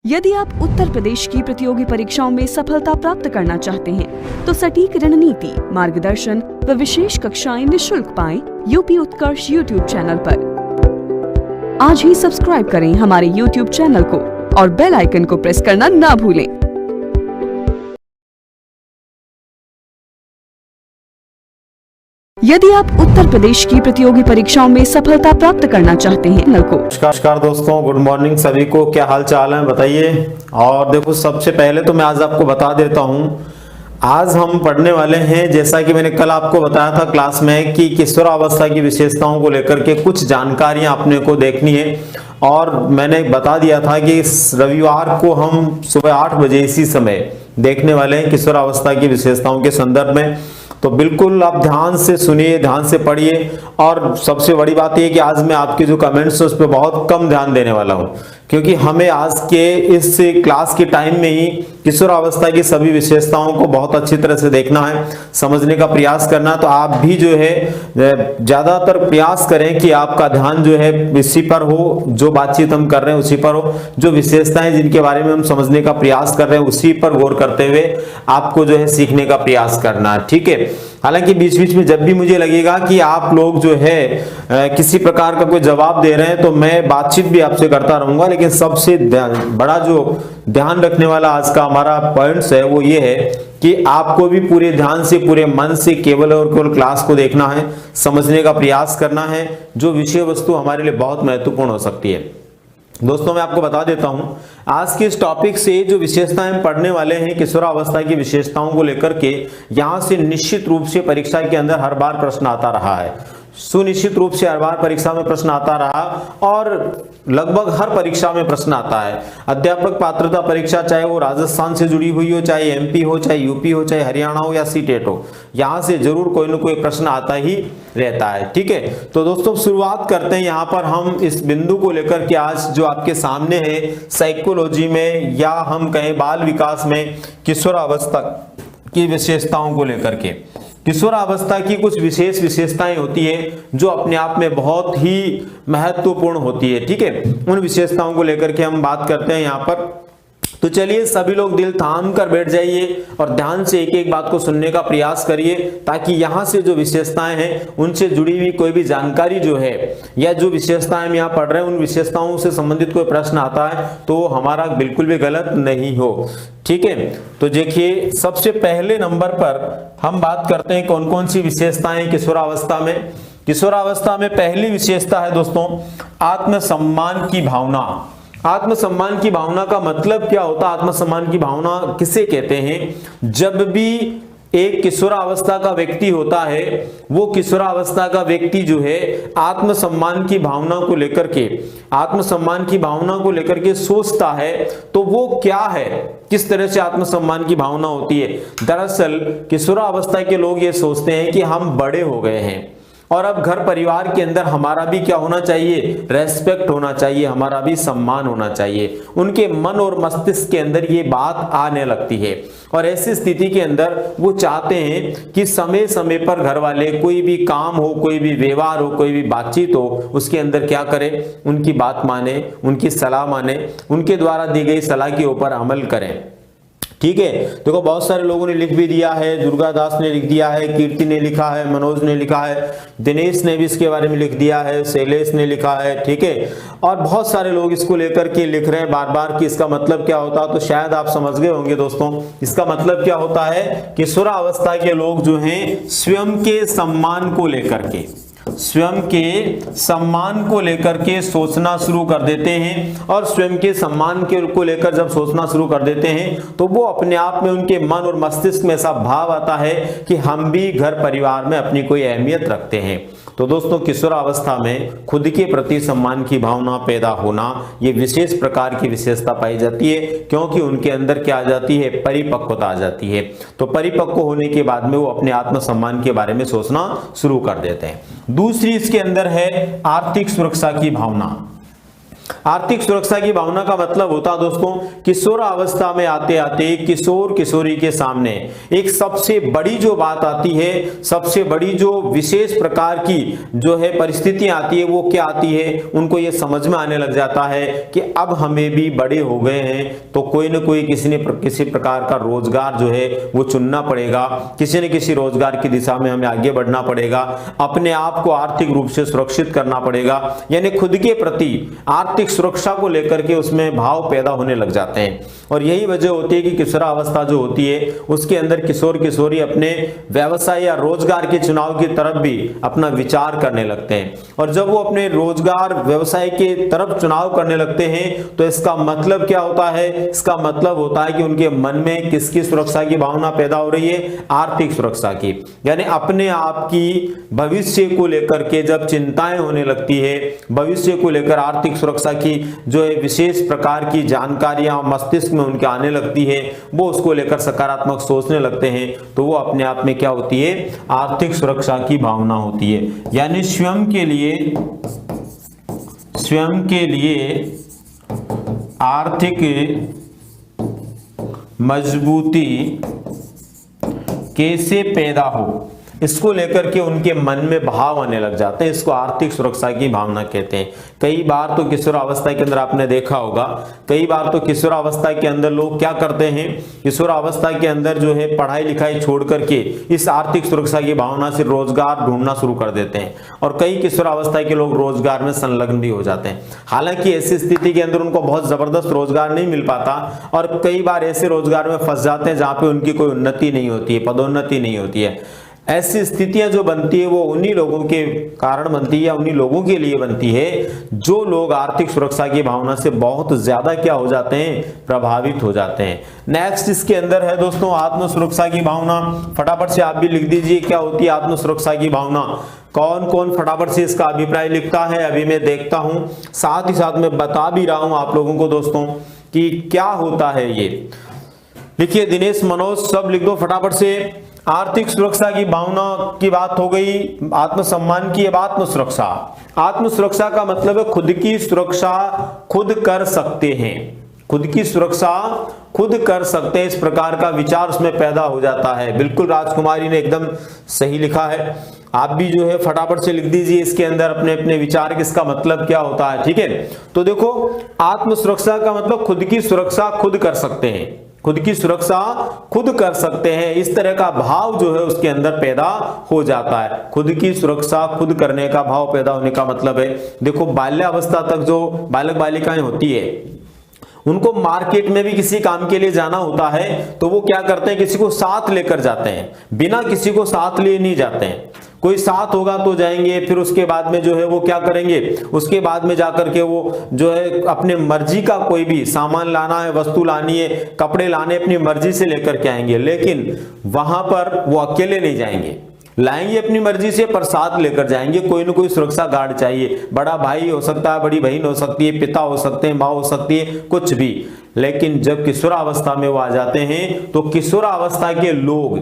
यदि आप उत्तर प्रदेश की प्रतियोगी परीक्षाओं में सफलता प्राप्त करना चाहते हैं, तो सटीक रणनीति, मार्गदर्शन व विशेष कक्षाएं निशुल्क पाएं यूपी उत्कर्ष यूट्यूब चैनल पर। आज ही सब्सक्राइब करें हमारे यूट्यूब चैनल को और बेल आइकन को प्रेस करना ना भूलें। यदि आप उत्तर प्रदेश की प्रतियोगी परीक्षाओं में सफलता प्राप्त करना चाहते हैं, नमस्कार दोस्तों, गुड मॉर्निंग सभी को। क्या हाल चाल है बताइए। और देखो, सबसे पहले तो मैं आज आपको बता देता हूं, आज हम पढ़ने वाले हैं, जैसा कि मैंने कल आपको बताया था क्लास में, कि किशोरावस्था की विशेषताओं को लेकर के कुछ जानकारियां अपने को देखनी है। और मैंने बता दिया था कि रविवार को हम सुबह 8 बजे इसी समय देखने वाले हैं किशोरावस्था की विशेषताओं के संदर्भ में। तो बिल्कुल आप ध्यान से सुनिए, ध्यान से पढ़िए। और सबसे बड़ी बात यह कि आज मैं आपके जो कमेंट्स है उस पर बहुत कम ध्यान देने वाला हूं, क्योंकि हमें आज के इस क्लास के टाइम में ही किशोरावस्था की सभी विशेषताओं को बहुत अच्छी तरह से देखना है, समझने का प्रयास करना। तो आप भी जो है ज्यादातर प्रयास करें कि आपका ध्यान जो है इसी पर हो, जो बातचीत हम कर रहे हैं उसी पर हो, जो विशेषताएं जिनके बारे में हम समझने का प्रयास कर रहे हैं उसी पर गौर करते हुए आपको जो है सीखने का प्रयास करना है, ठीक है। हालांकि बीच बीच में जब भी मुझे लगेगा कि आप लोग जो है किसी प्रकार का कोई जवाब दे रहे हैं, तो मैं बातचीत भी आपसे करता रहूंगा। लेकिन सबसे बड़ा जो ध्यान रखने वाला आज का हमारा पॉइंट्स है वो ये है कि आपको भी पूरे ध्यान से, पूरे मन से केवल और केवल क्लास को देखना है, समझने का प्रयास करना है, जो विषय वस्तु हमारे लिए बहुत महत्वपूर्ण हो सकती है। दोस्तों, मैं आपको बता देता हूं, आज के इस टॉपिक से जो विशेषताएं पढ़ने वाले हैं किशोरावस्था की विशेषताओं को लेकर के, यहां से निश्चित रूप से परीक्षा के अंदर हर बार प्रश्न आता रहा है, सुनिश्चित रूप से हर बार परीक्षा में प्रश्न आता रहा और लगभग हर परीक्षा में प्रश्न आता है। अध्यापक पात्रता परीक्षा, चाहे वो राजस्थान से जुड़ी हुई हो, चाहे एमपी हो, चाहे यूपी हो, चाहे हरियाणा हो या सीटेट हो, यहां से जरूर कोई ना कोई प्रश्न आता ही रहता है, ठीक है। तो दोस्तों, शुरुआत करते हैं यहां पर हम इस बिंदु को लेकर के, आज जो आपके सामने है साइकोलॉजी में या हम कहें बाल विकास में किशोरावस्था की विशेषताओं को लेकर के। किशोरावस्था की कुछ विशेष विशेषताएं होती है जो अपने आप में बहुत ही महत्वपूर्ण होती है, ठीक है। उन विशेषताओं को लेकर के हम बात करते हैं यहाँ पर। तो चलिए सभी लोग दिल थाम कर बैठ जाइए और ध्यान से एक एक बात को सुनने का प्रयास करिए, ताकि यहां से जो विशेषताएं हैं उनसे जुड़ी हुई कोई भी जानकारी जो है या जो विशेषताएं हम यहाँ पढ़ रहे हैं उन विशेषताओं से संबंधित कोई प्रश्न आता है तो हमारा बिल्कुल भी गलत नहीं हो, ठीक है। तो देखिए, सबसे पहले नंबर पर हम बात करते हैं कौन कौन सी विशेषताएं किशोरावस्था में। किशोरावस्था में पहली विशेषता है दोस्तों आत्मसम्मान की भावना। आत्मसम्मान की भावना का मतलब क्या होता है? आत्मसम्मान की भावना किसे कहते हैं? जब भी एक किशोरावस्था का व्यक्ति होता है, वो किशोरावस्था का व्यक्ति जो है आत्मसम्मान की भावना को लेकर के, आत्मसम्मान की भावना को लेकर के सोचता है, तो वो क्या है, किस तरह से आत्मसम्मान की भावना होती है? दरअसल किशोरावस्था के लोग ये सोचते हैं कि हम बड़े हो गए हैं और अब घर परिवार के अंदर हमारा भी क्या होना चाहिए? रेस्पेक्ट होना चाहिए, हमारा भी सम्मान होना चाहिए। उनके मन और मस्तिष्क के अंदर ये बात आने लगती है और ऐसी स्थिति के अंदर वो चाहते हैं कि समय समय पर घर वाले कोई भी काम हो, कोई भी व्यवहार हो, कोई भी बातचीत हो, उसके अंदर क्या करें? उनकी बात माने, उनकी सलाह माने, उनके द्वारा दी गई सलाह के ऊपर अमल करें, ठीक है। देखो, बहुत सारे लोगों ने लिख भी दिया है, दुर्गा दास ने लिख दिया है, कीर्ति ने लिखा है, मनोज ने लिखा है, दिनेश ने भी इसके बारे में लिख दिया है, शैलेश ने लिखा है, ठीक है। और बहुत सारे लोग इसको लेकर के लिख रहे हैं बार बार कि इसका मतलब क्या होता है। तो शायद आप समझ गए होंगे दोस्तों, इसका मतलब क्या होता है? किशोरावस्था के लोग जो हैं स्वयं के सम्मान को लेकर के, स्वयं के सम्मान को लेकर के सोचना शुरू कर देते हैं। और स्वयं के सम्मान को लेकर जब सोचना शुरू कर देते हैं तो वो अपने आप में, उनके मन और मस्तिष्क में ऐसा भाव आता है कि हम भी घर परिवार में अपनी कोई अहमियत रखते हैं। तो दोस्तों, किशोरावस्था में खुद के प्रति सम्मान की भावना पैदा होना, ये विशेष प्रकार की विशेषता पाई जाती है, क्योंकि उनके अंदर क्या आ जाती है? परिपक्वता आ जाती है। तो परिपक्व होने के बाद में वो अपने आत्मसम्मान के बारे में सोचना शुरू कर देते हैं। दूसरी इसके अंदर है आर्थिक सुरक्षा की भावना। आर्थिक सुरक्षा की भावना का मतलब होता है दोस्तों, किशोर अवस्था में आते आते किशोर किशोरी के सामने एक सबसे बड़ी जो बात आती है, सबसे बड़ी जो विशेष प्रकार की जो है परिस्थिति आती है, वो क्या आती है, उनको ये समझ में आने लग जाता है कि अब हमें भी बड़े हो गए हैं तो कोई न कोई किसी प्रकार का रोजगार जो है वो चुनना पड़ेगा, किसी न किसी रोजगार की दिशा में हमें आगे बढ़ना पड़ेगा, अपने आप को आर्थिक रूप से सुरक्षित करना पड़ेगा, यानी खुद के प्रति आर्थिक सुरक्षा को लेकर के उसमें भाव पैदा होने लग जाते हैं। और यही वजह होती है कि किशोरावस्था जो होती है उसके अंदर किशोर किशोरी अपने व्यवसाय या रोजगार के चुनाव की तरफ भी अपना विचार करने लगते हैं। और जब वो अपने रोजगार व्यवसाय के तरफ चुनाव करने लगते हैं तो इसका मतलब क्या होता है, इसका मतलब होता है कि उनके मन में किसकी सुरक्षा की भावना पैदा हो रही है, आर्थिक सुरक्षा की, यानी अपने आप की भविष्य को लेकर के जब चिंताएं होने लगती है, भविष्य को लेकर आर्थिक सुरक्षा की जो है विशेष प्रकार की जानकारियां मस्तिष्क में उनके आने लगती है, वो उसको लेकर सकारात्मक सोचने लगते हैं, तो वो अपने आप में क्या होती है, आर्थिक सुरक्षा की भावना होती है। यानी स्वयं के लिए आर्थिक मजबूती कैसे पैदा हो, इसको लेकर के उनके मन में भाव आने लग जाते हैं, इसको आर्थिक सुरक्षा की भावना कहते हैं। कई बार तो किशोरावस्था के अंदर आपने देखा होगा, कई बार तो किशोरावस्था के अंदर लोग क्या करते हैं, किशोरावस्था के अंदर जो है पढ़ाई लिखाई छोड़ करके इस आर्थिक सुरक्षा की भावना से रोजगार ढूंढना शुरू कर देते हैं, और कई किशोरावस्था के लोग रोजगार में संलग्न भी हो जाते हैं। हालांकि ऐसी स्थिति के अंदर उनको बहुत जबरदस्त रोजगार नहीं मिल पाता, और कई बार ऐसे रोजगार में फंस जाते हैं जहां पे उनकी कोई उन्नति नहीं होती है, पदोन्नति नहीं होती है। ऐसी स्थितियां जो बनती है वो उन्हीं लोगों के कारण बनती है, या उन्हीं लोगों के लिए बनती है जो लोग आर्थिक सुरक्षा की भावना से बहुत ज्यादा क्या हो जाते हैं, प्रभावित हो जाते हैं। नेक्स्ट इसके अंदर है दोस्तों आत्म सुरक्षा की भावना। फटाफट से आप भी लिख दीजिए क्या होती है आत्म सुरक्षा की भावना। कौन कौन फटाफट से इसका अभिप्राय लिखता है, अभी मैं देखता हूं, साथ ही साथ मैं बता भी रहा हूं आप लोगों को दोस्तों कि क्या होता है ये। लिखिए दिनेश, मनोज, सब लिख दो फटाफट से। आर्थिक सुरक्षा की भावना की बात हो गई, आत्मसम्मान की। अब आत्म सुरक्षा। आत्म सुरक्षा का मतलब है खुद की सुरक्षा खुद कर सकते हैं, खुद की सुरक्षा खुद कर सकते हैं, इस प्रकार का विचार उसमें पैदा हो जाता है। बिल्कुल राजकुमारी ने एकदम सही लिखा है, आप भी जो है फटाफट से लिख दीजिए इसके अंदर अपने अपने विचार कि इसका मतलब क्या होता है। ठीक है, तो देखो आत्म सुरक्षा का मतलब खुद की सुरक्षा खुद कर सकते हैं, खुद की सुरक्षा खुद कर सकते हैं, इस तरह का भाव जो है उसके अंदर पैदा हो जाता है। खुद की सुरक्षा खुद करने का भाव पैदा होने का मतलब है, देखो बाल्यावस्था तक जो बालक बालिकाएं होती है उनको मार्केट में भी किसी काम के लिए जाना होता है तो वो क्या करते हैं, किसी को साथ लेकर जाते हैं, बिना किसी को साथ लिए नहीं जाते हैं। कोई साथ होगा तो जाएंगे, फिर उसके बाद में जो है वो क्या करेंगे, उसके बाद में जाकर के वो जो है अपने मर्जी का कोई भी सामान लाना है, वस्तु लानी है, कपड़े लाने अपनी मर्जी से लेकर के आएंगे, लेकिन वहां पर वो अकेले नहीं जाएंगे, लाएंगे अपनी मर्जी से, पर साथ लेकर जाएंगे, कोई ना कोई सुरक्षा गार्ड चाहिए, बड़ा भाई हो सकता है, बड़ी बहन हो सकती है, पिता हो सकते हैं, माँ हो सकती है, कुछ भी। लेकिन जब किशोरावस्था में वो आ जाते हैं तो किशोरावस्था के लोग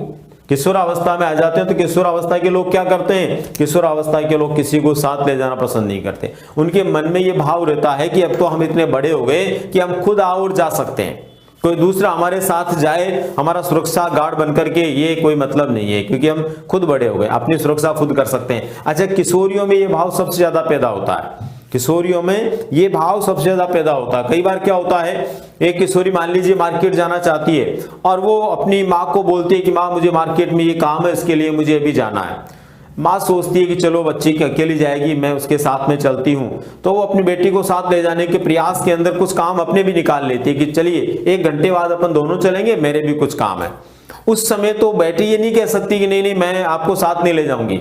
किशोरावस्था में आ जाते हैं तो किशोरावस्था के लोग क्या करते हैं, किशोरावस्था के लोग किसी को साथ ले जाना पसंद नहीं करते। उनके मन में ये भाव रहता है कि अब तो हम इतने बड़े हो गए कि हम खुद और जा सकते हैं, कोई दूसरा हमारे साथ जाए हमारा सुरक्षा गार्ड बनकर के, ये कोई मतलब नहीं है, क्योंकि हम खुद बड़े हो गए, अपनी सुरक्षा खुद कर सकते हैं। अच्छा, किशोरियों में ये भाव सबसे ज्यादा पैदा होता है, किशोरियों में ये भाव सबसे ज्यादा पैदा होता है। कई बार क्या होता है, एक किशोरी मान लीजिए मार्केट जाना चाहती है और वो अपनी माँ को बोलती है कि माँ मुझे मार्केट में ये काम है, इसके लिए मुझे अभी जाना है। माँ सोचती है कि चलो बच्ची की अकेली जाएगी, मैं उसके साथ में चलती हूँ, तो वो अपनी बेटी को साथ ले जाने के प्रयास के अंदर कुछ काम अपने भी निकाल लेती है कि चलिए 1 घंटे बाद अपन दोनों चलेंगे, मेरे भी कुछ काम है। उस समय तो बेटी ये नहीं कह सकती कि नहीं नहीं मैं आपको साथ नहीं ले जाऊंगी,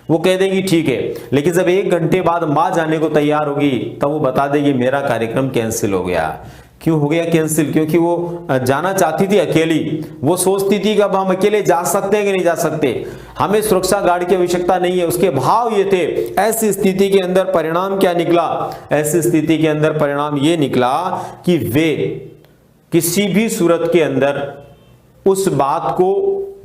वो कह देगी ठीक है, लेकिन जब 1 घंटे बाद माँ जाने को तैयार होगी तब वो बता देगी मेरा कार्यक्रम कैंसिल हो गया। क्यों हो गया कैंसिल? क्योंकि वो जाना चाहती थी अकेली, वो सोचती थी कि अब हम अकेले जा सकते हैं कि नहीं जा सकते, हमें सुरक्षा गार्ड की आवश्यकता नहीं है, उसके भाव ये थे। ऐसी स्थिति के अंदर परिणाम क्या निकला, ऐसी स्थिति के अंदर परिणाम ये निकला कि वे किसी भी सूरत के अंदर उस बात को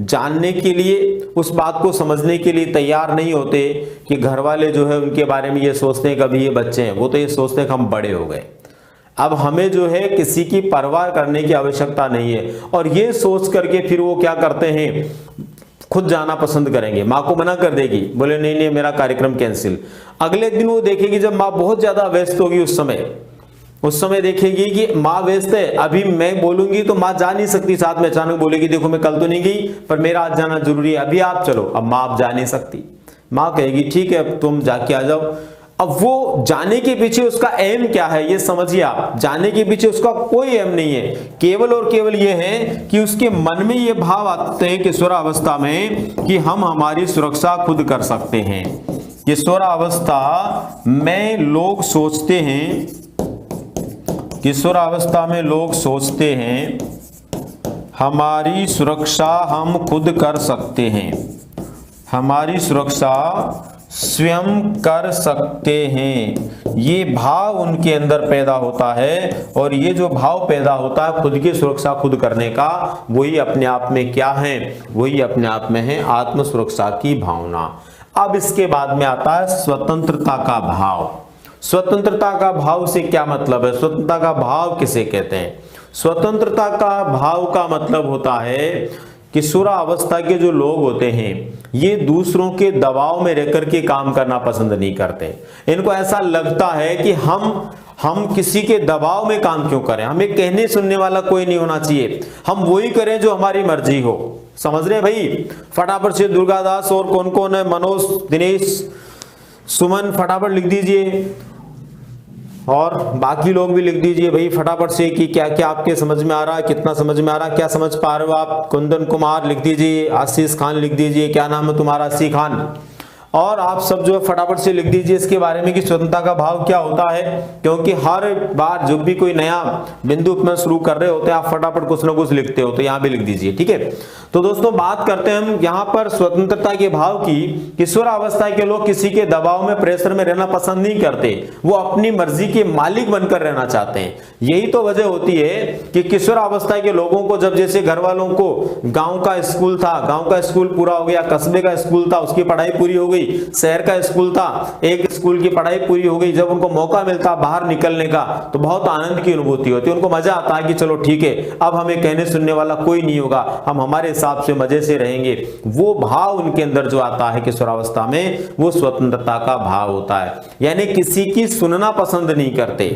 जानने के लिए, उस बात को समझने के लिए तैयार नहीं होते कि घर वाले जो है उनके बारे में ये सोचते हैं कभी ये बच्चे हैं, वो तो ये सोचते हैं कि हम बड़े हो गए, अब हमें जो है किसी की परवाह करने की आवश्यकता नहीं है। और ये सोच करके फिर वो क्या करते हैं, खुद जाना पसंद करेंगे। माँ को मना कर देगी, बोले नहीं नहीं मेरा कार्यक्रम कैंसिल। अगले दिन वो देखेगी जब माँ बहुत ज्यादा व्यस्त होगी, उस समय देखेगी कि माँ व्यस्त है, अभी मैं बोलूंगी तो माँ जा नहीं सकती साथ में, अचानक बोलेगी देखो मैं कल तो नहीं गई पर मेरा आज जाना जरूरी है, अभी आप चलो। अब माँ आप जा नहीं सकती, माँ कहेगी ठीक है अब तुम जाके आ जाओ। अब वो जाने के पीछे उसका एम क्या है ये समझिए आप, जाने के पीछे उसका कोई एम नहीं है, केवल और केवल ये है कि उसके मन में ये भाव आते हैं किशोरावस्था में कि हम हमारी सुरक्षा खुद कर सकते हैं। किशोरावस्था में लोग सोचते हैं, किशोरावस्था में लोग सोचते हैं हमारी सुरक्षा हम खुद कर सकते हैं, हमारी सुरक्षा स्वयं कर सकते हैं। ये भाव उनके अंदर पैदा होता है, और ये जो भाव पैदा होता है खुद की सुरक्षा खुद करने का, वही अपने आप में क्या है, वही अपने आप में है आत्म सुरक्षा की भावना। अब इसके बाद में आता है स्वतंत्रता का भाव। स्वतंत्रता का भाव से क्या मतलब है, स्वतंत्रता का भाव किसे कहते हैं? स्वतंत्रता का भाव का मतलब होता है किशोरावस्था के जो लोग होते हैं ये दूसरों के दबाव में रहकर के काम करना पसंद नहीं करते। इनको ऐसा लगता है कि हम किसी के दबाव में काम क्यों करें, हमें कहने सुनने वाला कोई नहीं होना चाहिए, हम वही करें जो हमारी मर्जी हो। समझ रहे भाई? फटाफट से दुर्गादास और कौन कौन है, मनोज, दिनेश, सुमन फटाफट लिख दीजिए, और बाकी लोग भी लिख दीजिए भाई फटाफट से कि क्या क्या आपके समझ में आ रहा है, कितना समझ में आ रहा है, क्या समझ पा रहे हो आप। कुंदन कुमार लिख दीजिए, आशीष खान लिख दीजिए, क्या नाम है तुम्हारा, आशीष खान। और आप सब जो है फटाफट से लिख दीजिए इसके बारे में कि स्वतंत्रता का भाव क्या होता है, क्योंकि हर बार जब भी कोई नया बिंदु अपना शुरू कर रहे होते हैं आप फटाफट कुछ ना कुछ लिखते हो, तो यहाँ भी लिख दीजिए, ठीक है। तो दोस्तों बात करते हैं हम यहाँ पर स्वतंत्रता के भाव की। किशोरावस्था के लोग किसी के दबाव में, प्रेशर में रहना पसंद नहीं करते, वो अपनी मर्जी के मालिक बनकर रहना चाहते हैं। यही तो वजह होती है कि किशोरावस्था के लोगों को जब जैसे घर वालों को गांव का स्कूल था, गांव का स्कूल पूरा हो गया, कस्बे का स्कूल था उसकी पढ़ाई पूरी हो गई, शहर का स्कूल था एक स्कूल की पढ़ाई पूरी हो गई, जब उनको मौका मिलता बाहर निकलने का तो बहुत आनंद की अनुभूति होती है, उनको मजा आता है कि चलो ठीक है अब हमें कहने सुनने वाला कोई नहीं होगा, हम हमारे हिसाब से मजे से रहेंगे। वो भाव उनके अंदर जो आता है किशोरावस्था में वो स्वतंत्रता का भाव होता है, यानी किसी की सुनना पसंद नहीं करते,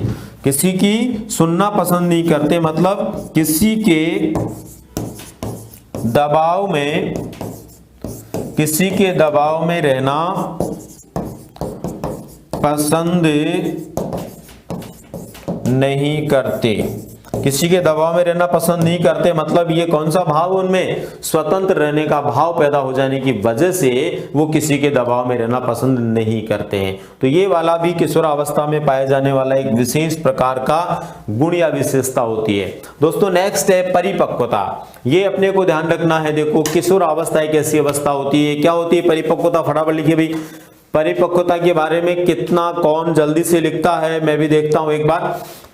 किसी की सुनना पसंद नहीं करते, मतलब किसी के दबाव में, किसी के दबाव में रहना पसंद नहीं करते, किसी के दबाव में रहना पसंद नहीं करते। मतलब ये कौन सा भाव उनमें, स्वतंत्र रहने का भाव पैदा हो जाने की वजह से वो किसी के दबाव में रहना पसंद नहीं करते हैं। तो ये वाला भी किशोरावस्था में पाए जाने वाला एक विशेष प्रकार का गुण या विशेषता होती है। दोस्तों नेक्स्ट है परिपक्वता। ये अपने को ध्यान रखना है। देखो किशोरावस्था एक ऐसी अवस्था होती है, क्या होती है परिपक्वता, फटाफट लिखिए भाई। परिपक्वता के बारे में कितना कौन जल्दी से लिखता है, मैं भी देखता हूं एक बार।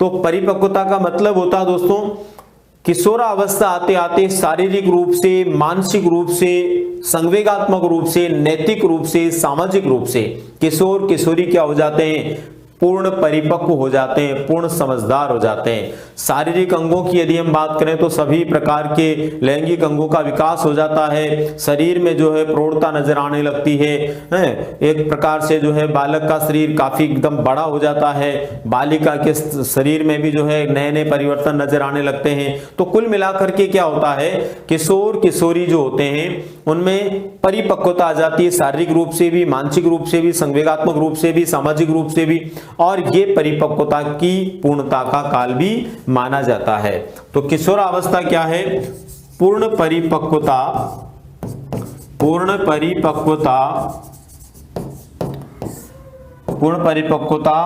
तो परिपक्वता का मतलब होता है दोस्तों किशोरावस्था आते आते शारीरिक रूप से, मानसिक रूप से, संवेगात्मक रूप से, नैतिक रूप से, सामाजिक रूप से किशोर किशोरी क्या हो जाते हैं, पूर्ण परिपक्व हो जाते हैं, पूर्ण समझदार हो जाते हैं। शारीरिक अंगों की यदि हम बात करें तो सभी प्रकार के लैंगिक अंगों का विकास हो जाता है, शरीर में जो है प्रौढ़ता नजर आने लगती है। एक प्रकार से जो है बालक का शरीर काफी एकदम बड़ा हो जाता है, बालिका के शरीर में भी जो है नए नए परिवर्तन नजर आने लगते हैं। तो कुल मिलाकर के क्या होता है, किशोर किशोरी जो होते हैं उनमें परिपक्वता आ जाती है, शारीरिक रूप से भी, मानसिक रूप से भी, संवेगात्मक रूप से भी, सामाजिक रूप से भी, और ये परिपक्वता की पूर्णता का काल भी माना जाता है। तो किशोरावस्था क्या है, पूर्ण परिपक्वता, पूर्ण परिपक्वता, पूर्ण परिपक्वता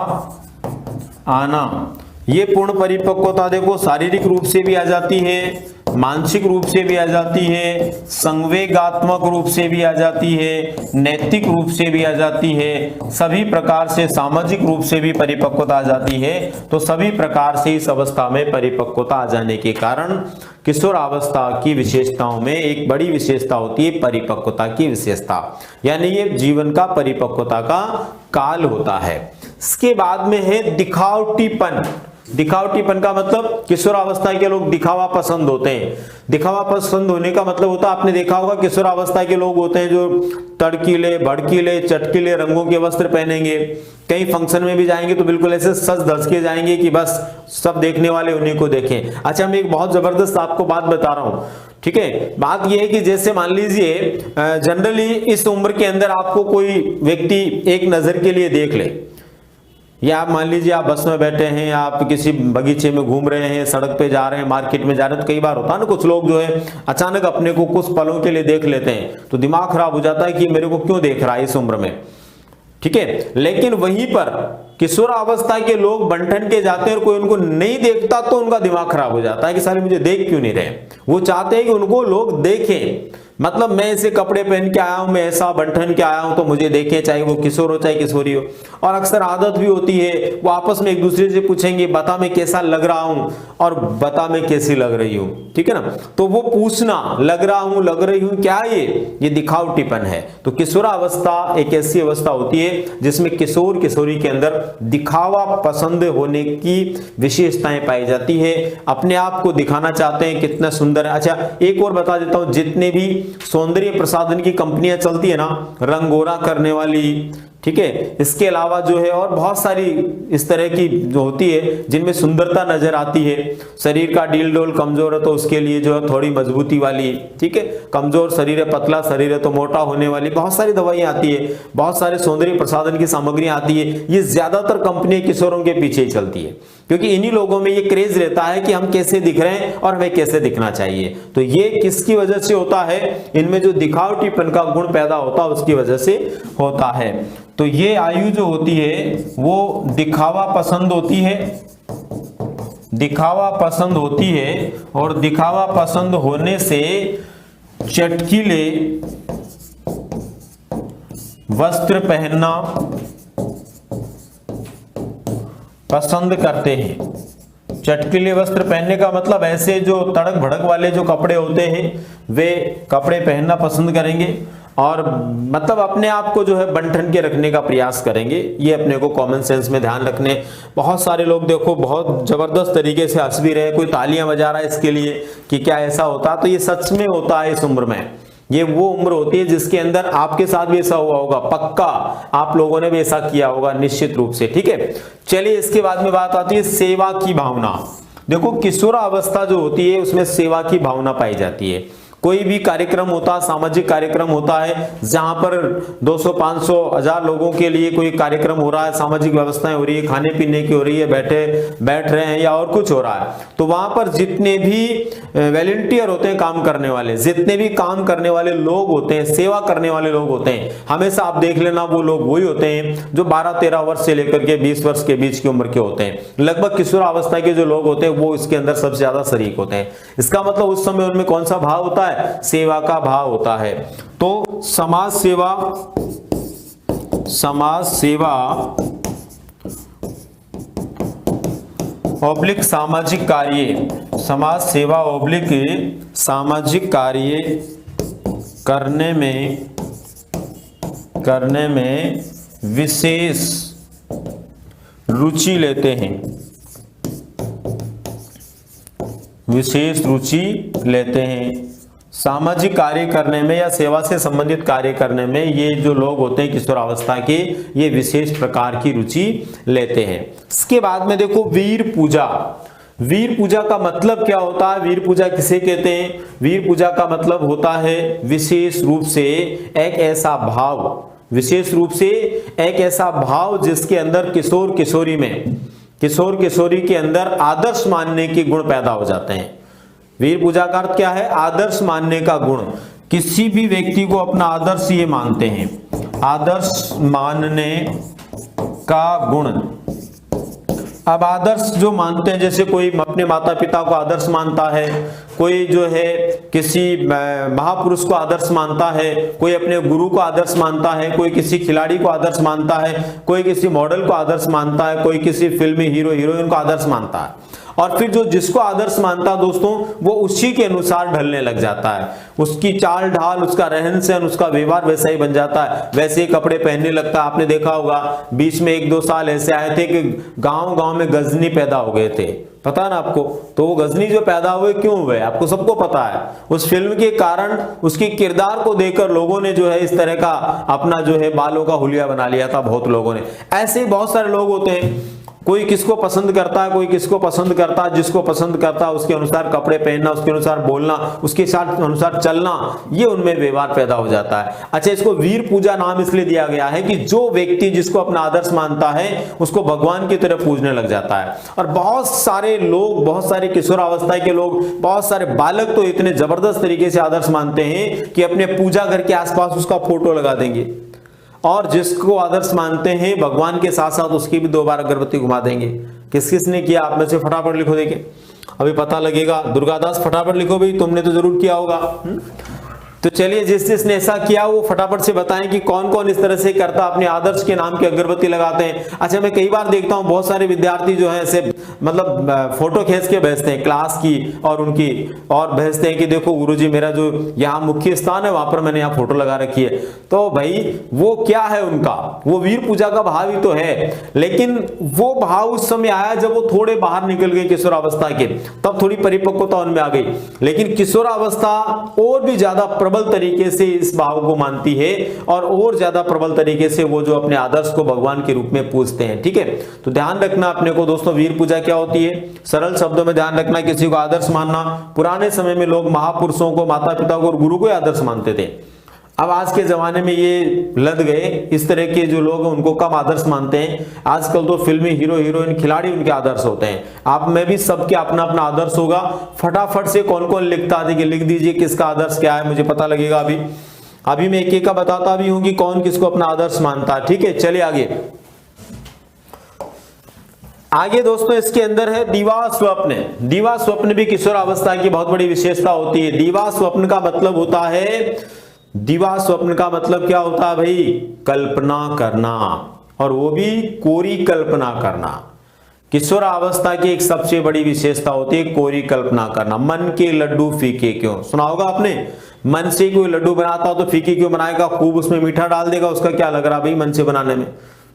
आना। ये पूर्ण परिपक्वता देखो शारीरिक रूप से भी आ जाती है, मानसिक रूप से भी आ जाती है, संवेगात्मक रूप से भी आ जाती है, नैतिक रूप से भी आ जाती है, सभी प्रकार से सामाजिक रूप से भी परिपक्वता आ जाती है। तो सभी प्रकार से इस अवस्था में परिपक्वता आ जाने के कारण किशोरावस्था की विशेषताओं में एक बड़ी विशेषता होती है परिपक्वता की विशेषता, यानी ये जीवन का परिपक्वता का काल होता है। इसके बाद में है दिखावटीपन। दिखावटीपन का मतलब किशोरावस्था के लोग दिखावा पसंद होते हैं। दिखावा पसंद होने का मतलब होता है, आपने देखा होगा किशोरावस्था के लोग होते हैं जो तड़कीले, भड़कीले, चटकीले रंगों के वस्त्र पहनेंगे, कहीं फंक्शन में भी जाएंगे तो बिल्कुल ऐसे सज धज के जाएंगे कि बस सब देखने वाले उन्हीं को देखें। अच्छा, मैं एक बहुत जबरदस्त आपको बात बता रहा हूं, ठीक है। बात यह है कि जैसे मान लीजिए जनरली इस उम्र के अंदर आपको कोई व्यक्ति एक नजर के लिए देख ले, या आप मान लीजिए आप बस में बैठे हैं, आप किसी बगीचे में घूम रहे हैं, सड़क पे जा रहे हैं, मार्केट में जा रहे हैं, तो कई बार होता है ना कुछ लोग जो है अचानक अपने को कुछ पलों के लिए देख लेते हैं तो दिमाग खराब हो जाता है कि मेरे को क्यों देख रहा है इस उम्र में, ठीक है। लेकिन वहीं पर किशोरावस्था के लोग बंठन के जाते हैं और कोई उनको नहीं देखता तो उनका दिमाग खराब हो जाता है कि साले मुझे देख क्यों नहीं रहे। वो चाहते हैं कि उनको लोग देखें, मतलब मैं ऐसे कपड़े पहन के आया हूं, मैं ऐसा बंठन के आया हूं तो मुझे देखें, चाहे वो किशोर हो चाहे किशोरी हो। और अक्सर आदत भी होती है, वो आपस में एक दूसरे से पूछेंगे बता मैं कैसा लग रहा हूं और बता मैं कैसी लग रही हूं, ठीक है ना। तो वो पूछना लग रहा हूं, लग रही हूं, क्या ये दिखावटीपन है। तो किशोरावस्था एक ऐसी अवस्था होती है जिसमें किशोर किशोरी के अंदर दिखावा पसंद होने की विशेषताएं पाई जाती है, अपने आप को दिखाना चाहते हैं कितना सुंदर है। अच्छा, एक और बता देता हूं, जितने भी सौंदर्य प्रसाधन की कंपनियां चलती है ना, रंग गोरा करने वाली, ठीक है, इसके अलावा जो है और बहुत सारी इस तरह की जो होती है जिनमें सुंदरता नजर आती है, शरीर का डील डोल कमजोर है तो उसके लिए जो है थोड़ी मजबूती वाली, ठीक है, कमजोर शरीर है, पतला शरीर है तो मोटा होने वाली, बहुत सारी दवाइयां आती है, बहुत सारे सौंदर्य प्रसाधन की सामग्रियां आती है। ये ज्यादातर कंपनियां किशोरों के पीछे ही चलती है क्योंकि इन्हीं लोगों में ये क्रेज रहता है कि हम कैसे दिख रहे हैं और हमें कैसे दिखना चाहिए। तो ये किसकी वजह से होता है, इनमें जो दिखावटीपन का गुण पैदा होता है उसकी वजह से होता है। तो ये आयु जो होती है वो दिखावा पसंद होती है, दिखावा पसंद होती है, और दिखावा पसंद होने से चटकीले वस्त्र पहनना पसंद करते हैं। चटकीले वस्त्र पहनने का मतलब ऐसे जो तड़क भड़क वाले जो कपड़े होते हैं वे कपड़े पहनना पसंद करेंगे और मतलब अपने आप को जो है बंठन के रखने का प्रयास करेंगे। ये अपने को कॉमन सेंस में ध्यान रखने। बहुत सारे लोग देखो बहुत जबरदस्त तरीके से हंस भी रहे, कोई तालियां बजा रहा है इसके लिए कि क्या ऐसा होता, तो ये सच में होता है इस उम्र में। ये वो उम्र होती है जिसके अंदर आपके साथ भी ऐसा हुआ होगा, पक्का आप लोगों ने भी ऐसा किया होगा निश्चित रूप से, ठीक है। चलिए इसके बाद में बात आती है सेवा की भावना। देखो किशोरावस्था जो होती है उसमें सेवा की भावना पाई जाती है। कोई भी कार्यक्रम होता है, सामाजिक कार्यक्रम होता है, जहां पर 200, 500, 1000 लोगों के लिए कोई कार्यक्रम हो रहा है, सामाजिक व्यवस्थाएं हो रही है, खाने पीने की हो रही है, बैठ रहे हैं या और कुछ हो रहा है, तो वहां पर जितने भी वॉलंटियर होते हैं, काम करने वाले, जितने भी काम करने वाले लोग होते हैं, सेवा करने वाले लोग होते हैं, हमेशा आप देख लेना वो लोग वही होते हैं जो 12-13 वर्ष से लेकर के 20 वर्ष के बीच की उम्र के होते हैं। लगभग किशोरावस्था के जो लोग होते हैं वो इसके अंदर सबसे ज्यादा शरीक होते हैं। इसका मतलब उस समय उनमें कौन सा भाव होता है, सेवा का भाव होता है। तो समाज सेवा ऑब्लिक सामाजिक कार्य, समाज सेवा ऑब्लिक सामाजिक कार्य करने में विशेष रुचि लेते हैं, विशेष रुचि लेते हैं। सामाजिक कार्य करने में या सेवा से संबंधित कार्य करने में ये जो लोग होते हैं किशोरावस्था के, ये विशेष प्रकार की रुचि लेते हैं। इसके बाद में देखो वीर पूजा। वीर पूजा का मतलब क्या होता है, वीर पूजा किसे कहते हैं? वीर पूजा का मतलब होता है विशेष रूप से एक ऐसा भाव, विशेष रूप से एक ऐसा भाव जिसके अंदर किशोर किशोरी के अंदर आदर्श मानने के गुण पैदा हो जाते हैं। वीर पूजा का अर्थ क्या है? आदर्श मानने का गुण। किसी भी व्यक्ति को अपना आदर्श ये मानते हैं, आदर्श मानने का गुण अब आदर्श जो मानते हैं, जैसे कोई अपने माता पिता को आदर्श मानता है, कोई जो है किसी महापुरुष को आदर्श मानता है, कोई अपने गुरु को आदर्श मानता है, कोई किसी खिलाड़ी को आदर्श मानता है, कोई किसी मॉडल को आदर्श मानता है, कोई किसी फिल्मी हीरो हीरोइन को आदर्श मानता है। और फिर जो जिसको आदर्श मानता है दोस्तों, वो उसी के अनुसार ढलने लग जाता है। उसकी चाल ढाल, उसका रहन सहन, उसका व्यवहार वैसा ही बन जाता है, वैसे ही कपड़े पहनने लगता है। आपने देखा होगा बीच में 1-2 साल ऐसे आए थे कि गांव गांव में गजनी पैदा हो गए थे, पता ना आपको। तो वो गजनी जो पैदा हुए क्यों हुए, आपको सबको पता है। उस फिल्म के कारण, उसके किरदार को देखकर लोगों ने जो है इस तरह का अपना जो है बालों का हुलिया बना लिया था, बहुत लोगों ने। ऐसे ही बहुत सारे लोग होते हैं, कोई किसको पसंद करता है, कोई किसको पसंद करता है, जिसको पसंद करता है उसके अनुसार कपड़े पहनना, उसके अनुसार बोलना, उसके साथ अनुसार चलना, ये उनमें व्यवहार पैदा हो जाता है। अच्छा, इसको वीर पूजा नाम इसलिए दिया गया है कि जो व्यक्ति जिसको अपना आदर्श मानता है उसको भगवान की तरह पूजने लग जाता है। और बहुत सारे लोग, बहुत सारे किशोरावस्था के लोग, बहुत सारे बालक तो इतने जबरदस्त तरीके से आदर्श मानते हैं कि अपने पूजा घर के आसपास उसका फोटो लगा देंगे, और जिसको आदर्श मानते हैं भगवान के साथ साथ उसकी भी 2 बार अगरबत्ती घुमा देंगे। किस किस ने किया, आप में से फटाफट लिखो, देखें अभी पता लगेगा। दुर्गादास फटाफट लिखो भाई, तुमने तो जरूर किया होगा। तो चलिए, जिस जिसने ऐसा किया वो फटाफट से बताएं कि कौन कौन इस तरह से करता, अपने आदर्श के नाम की अगरबत्ती लगाते हैं। अच्छा, मैं कई बार देखता हूं बहुत सारे विद्यार्थी जो है ऐसे मतलब फोटो खींच के भेजते हैं क्लास की और उनकी, और भेजते हैं कि देखो गुरुजी मेरा जो यहाँ मुख्य स्थान है वहां पर मैंने यहाँ फोटो लगा रखी है। तो भाई वो क्या है उनका, वो वीर पूजा का भाव ही तो है, लेकिन वो भाव उस समय आया जब वो थोड़े बाहर निकल गए किशोरावस्था के, तब थोड़ी परिपक्वता उनमें आ गई। लेकिन किशोरावस्था और भी ज्यादा प्रबल तरीके से इस भाव को मानती है, और ज्यादा प्रबल तरीके से वो जो अपने आदर्श को भगवान के रूप में पूजते हैं। ठीक है, तो ध्यान रखना अपने को दोस्तों, वीर पूजा क्या होती है, सरल शब्दों में ध्यान रखना, किसी को आदर्श मानना। पुराने समय में लोग महापुरुषों को, माता पिता को और गुरु को आदर्श मानते थे। अब आज के जमाने में ये लद गए, इस तरह के जो लोग हैं उनको कम आदर्श मानते हैं। आजकल तो फिल्मी हीरो हीरोइन खिलाड़ी उनके आदर्श होते हैं। आप में भी सबके अपना अपना आदर्श होगा। फटाफट से कौन कौन लिखता देखिए, लिख दीजिए किसका आदर्श क्या है, मुझे पता लगेगा। अभी मैं एक एक का बताता भी हूं कि कौन किसको अपना आदर्श मानता है। ठीक है, चलिए आगे दोस्तों, इसके अंदर है दीवा स्वप्न। दीवा स्वप्न भी किशोरावस्था की बहुत बड़ी विशेषता होती है। दीवा स्वप्न का मतलब होता है, दीवा स्वप्न का मतलब क्या होता है भाई, कल्पना करना, और वो भी कोरी कल्पना करना। किशोरावस्था की एक सबसे बड़ी विशेषता होती है कोरी कल्पना करना। मन के लड्डू फीके क्यों, सुना होगा आपने, मन से कोई लड्डू बनाता हो तो फीके क्यों बनाएगा, खूब उसमें मीठा डाल देगा, उसका क्या लग रहा भाई मन से बनाने में।